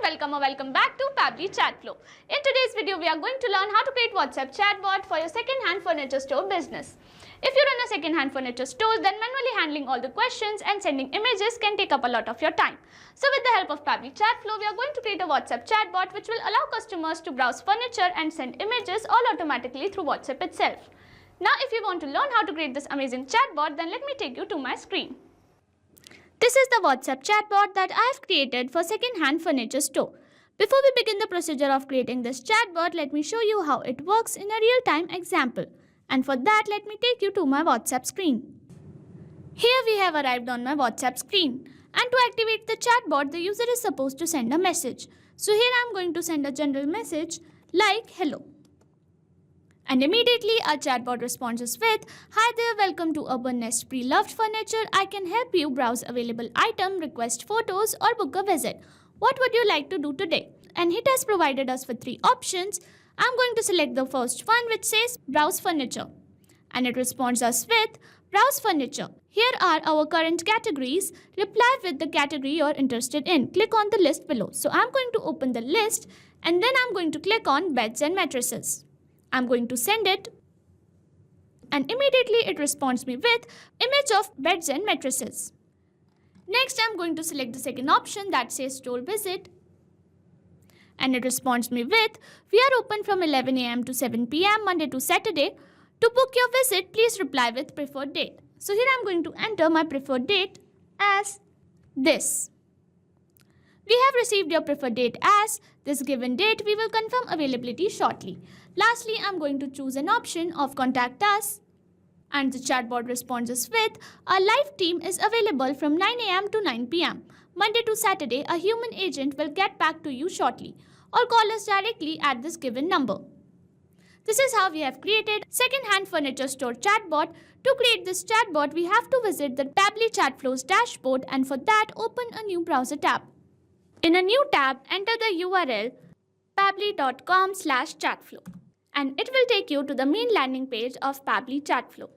welcome back to Pabbly Chatflow. In today's video, we are going to learn how to create WhatsApp chatbot for your second-hand furniture store business. If you run a second-hand furniture store, then manually handling all the questions and sending images can take up a lot of your time. So with the help of Pabbly Chatflow, we are going to create a WhatsApp chatbot which will allow customers to browse furniture and send images all automatically through WhatsApp itself. Now, if you want to learn how to create this amazing chatbot, then let me take you to my screen. This is the WhatsApp chatbot that I have created for second-hand furniture store. Before we begin the procedure of creating this chatbot, let me show you how it works in a real-time example. And for that, let me take you to my WhatsApp screen. Here we have arrived on my WhatsApp screen. And to activate the chatbot, the user is supposed to send a message. So here I am going to send a general message like hello. And immediately our chatbot responds with, "Hi there, welcome to Urban Nest Pre-Loved Furniture. I can help you browse available item, request photos or book a visit. What would you like to do today?" And it has provided us with 3 options. I'm going to select the first one which says browse furniture. And it responds us with browse furniture. Here are our current categories. Reply with the category you're interested in. Click on the list below. So I'm going to open the list and then I'm going to click on beds and mattresses. I'm going to send it and immediately it responds me with image of beds and mattresses. Next, I'm going to select the second option that says store visit and it responds me with we are open from 11 a.m. to 7 p.m. Monday to Saturday. To book your visit, please reply with preferred date. So here I'm going to enter my preferred date as this. We have received your preferred date as this given date. We will confirm availability shortly. Lastly, I'm going to choose an option of contact us and the chatbot responds us with our live team is available from 9 a.m. to 9 p.m. Monday to Saturday, a human agent will get back to you shortly or call us directly at this given number. This is how we have created second-hand furniture store chatbot. To create this chatbot, we have to visit the Pabbly Chatflow's dashboard and for that, open a new browser tab. In a new tab, enter the URL pabbly.com/chatflow and it will take you to the main landing page of Pabbly Chatflow.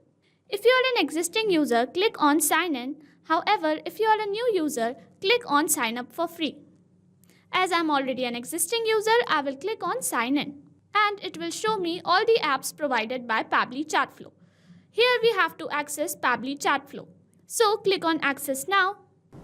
If you are an existing user, click on sign in. However, if you are a new user, click on sign up for free. As I am already an existing user, I will click on sign in and it will show me all the apps provided by Pabbly Chatflow. Here we have to access Pabbly Chatflow. So click on access now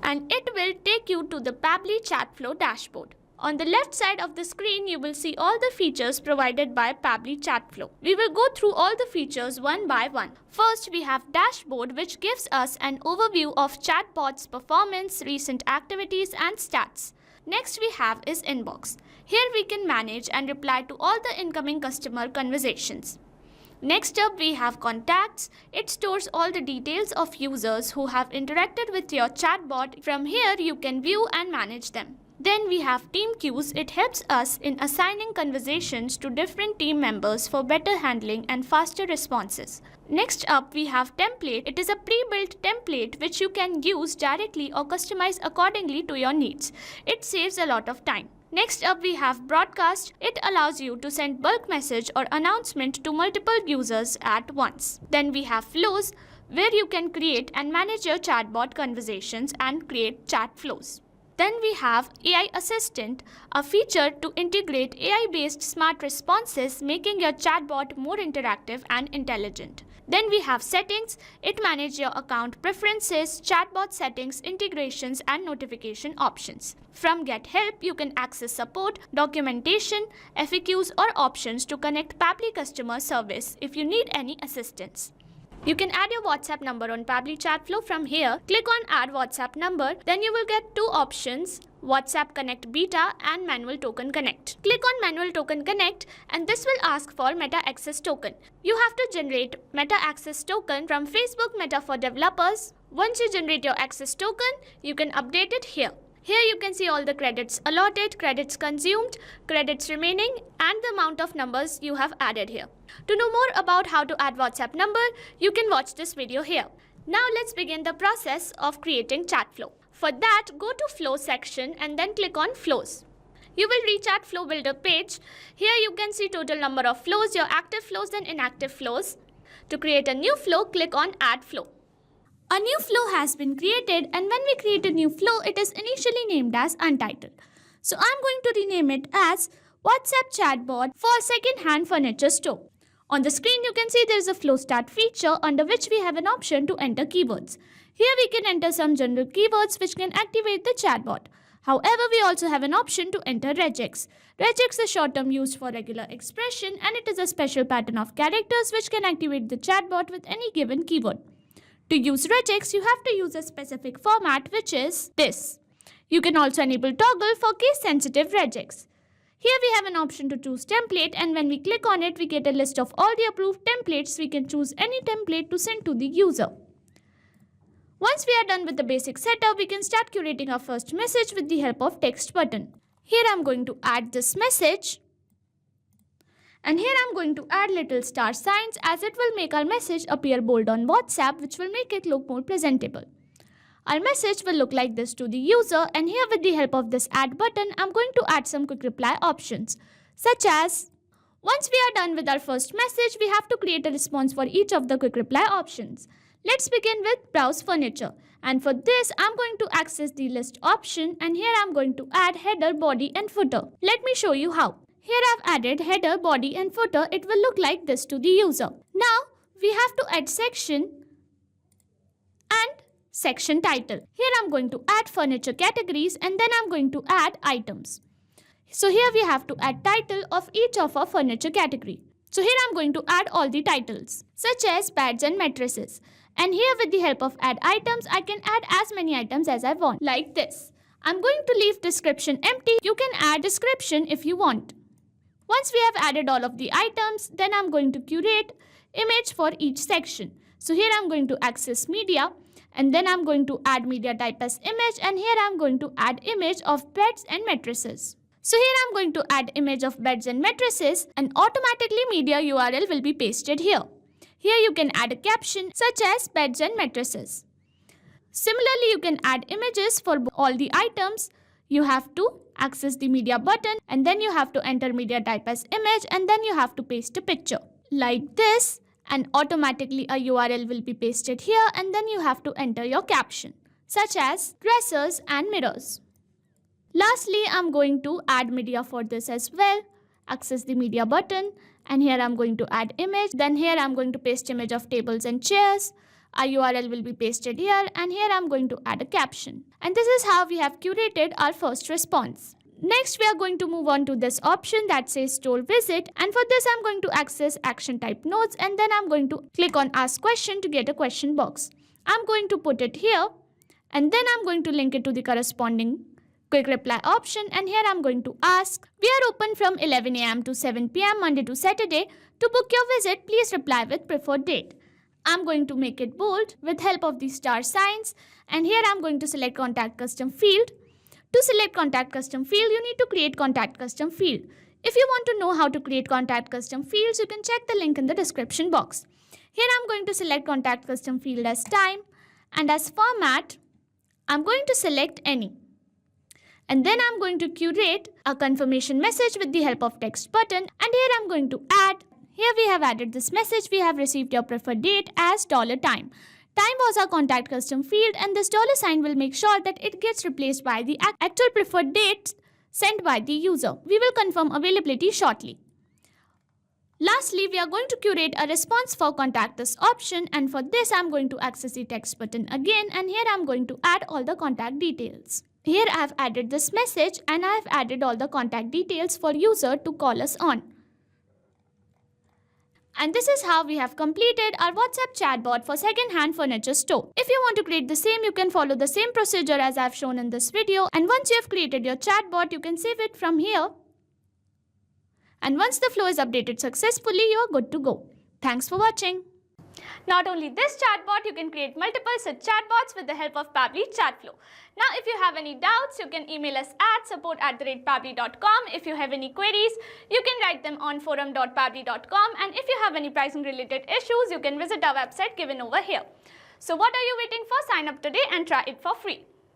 and it will take you to the Pabbly Chatflow dashboard. On the left side of the screen, you will see all the features provided by Pabbly Chatflow. We will go through all the features one by one. First, we have dashboard which gives us an overview of chatbot's performance, recent activities and stats. Next we have is inbox. Here we can manage and reply to all the incoming customer conversations. Next up we have contacts. It stores all the details of users who have interacted with your chatbot. From here you can view and manage them. Then we have team queues. It helps us in assigning conversations to different team members for better handling and faster responses. Next up we have template. It is a pre-built template which you can use directly or customize accordingly to your needs. It saves a lot of time. Next up we have broadcast. It allows you to send bulk message or announcement to multiple users at once. Then we have flows where you can create and manage your chatbot conversations and create chat flows. Then we have AI Assistant, a feature to integrate AI-based smart responses, making your chatbot more interactive and intelligent. Then we have settings. It manages your account preferences, chatbot settings, integrations and notification options. From Get Help, you can access support, documentation, FAQs or options to connect Pabbly customer service if you need any assistance. You can add your WhatsApp number on Pabbly Chatflow from here. Click on Add WhatsApp Number. Then you will get 2 options, WhatsApp Connect Beta and Manual Token Connect. Click on Manual Token Connect and this will ask for Meta Access Token. You have to generate Meta Access Token from Facebook Meta for developers. Once you generate your access token, you can update it here. Here you can see all the credits allotted, credits consumed, credits remaining and the amount of numbers you have added here. To know more about how to add WhatsApp number, you can watch this video here. Now let's begin the process of creating Chatflow. For that, go to Flow section and then click on Flows. You will reach at Flow Builder page. Here you can see total number of flows, your active flows and inactive flows. To create a new flow, click on Add Flow. A new flow has been created and when we create a new flow, it is initially named as Untitled. So I'm going to rename it as WhatsApp Chatbot for second-hand furniture store. On the screen you can see there is a flow start feature under which we have an option to enter keywords. Here we can enter some general keywords which can activate the chatbot. However, we also have an option to enter regex. Regex is short term used for regular expression and it is a special pattern of characters which can activate the chatbot with any given keyword. To use regex, you have to use a specific format which is this. You can also enable toggle for case sensitive regex. Here we have an option to choose template, and when we click on it, we get a list of all the approved templates. We can choose any template to send to the user. Once we are done with the basic setup, we can start curating our first message with the help of text button. Here I am going to add this message. And here I am going to add little star signs as it will make our message appear bold on WhatsApp, which will make it look more presentable. Our message will look like this to the user, and here with the help of this add button, I'm going to add some quick reply options such as, once we are done with our first message, we have to create a response for each of the quick reply options. Let's begin with browse furniture, and for this I'm going to access the list option, and here I'm going to add header, body and footer. Let me show you how. Here I've added header, body and footer. It will look like this to the user. Now we have to add section and section title. Here I'm going to add furniture categories, and then I'm going to add items. So here we have to add title of each of our furniture category. So here I'm going to add all the titles such as beds and mattresses. And here with the help of add items, I can add as many items as I want, like this. I'm going to leave description empty. You can add description if you want. Once we have added all of the items, then I'm going to curate image for each section. So here I'm going to access media, and then I'm going to add media type as image, and here I'm going to add image of beds and mattresses. So here I'm going to add image of beds and mattresses, and automatically media URL will be pasted here. Here you can add a caption such as beds and mattresses. Similarly, you can add images for all the items. You have to access the media button, and then you have to enter media type as image, and then you have to paste a picture like this, and automatically a URL will be pasted here, and then you have to enter your caption such as dressers and mirrors. Lastly, I'm going to add media for this as well. Access the media button, and here I'm going to add image. Then here I'm going to paste image of tables and chairs. Our URL will be pasted here, and here I'm going to add a caption. And this is how we have curated our first response. Next, we are going to move on to this option that says store visit, and for this I'm going to access action type notes, and then I'm going to click on ask question to get a question box. I'm going to put it here, and then I'm going to link it to the corresponding quick reply option, and here I'm going to ask, we are open from 11 AM to 7 PM Monday to Saturday. To book your visit, please reply with preferred date. I'm going to make it bold with help of the star signs, and here I'm going to select contact custom field. To select contact custom field, you need to create contact custom field. If you want to know how to create contact custom fields, you can check the link in the description box. Here I'm going to select contact custom field as time, and as format, I'm going to select any. And then I'm going to curate a confirmation message with the help of text button, and here I'm going to add. Here we have added this message, we have received your preferred date as $time. Time was our contact custom field, and this $sign will make sure that it gets replaced by the actual preferred date sent by the user. We will confirm availability shortly. Lastly, we are going to curate a response for contact us option, and for this I'm going to access the text button again, and here I'm going to add all the contact details. Here I have added this message, and I have added all the contact details for user to call us on. And this is how we have completed our WhatsApp chatbot for second-hand furniture store. If you want to create the same, you can follow the same procedure as I have shown in this video. And once you have created your chatbot, you can save it from here. And once the flow is updated successfully, you are good to go. Thanks for watching. Not only this chatbot, you can create multiple such chatbots with the help of Pabbly Chatflow. Now, if you have any doubts, you can email us at support@pabbly.com. If you have any queries, you can write them on forum.pabbly.com. And if you have any pricing related issues, you can visit our website given over here. So what are you waiting for? Sign up today and try it for free.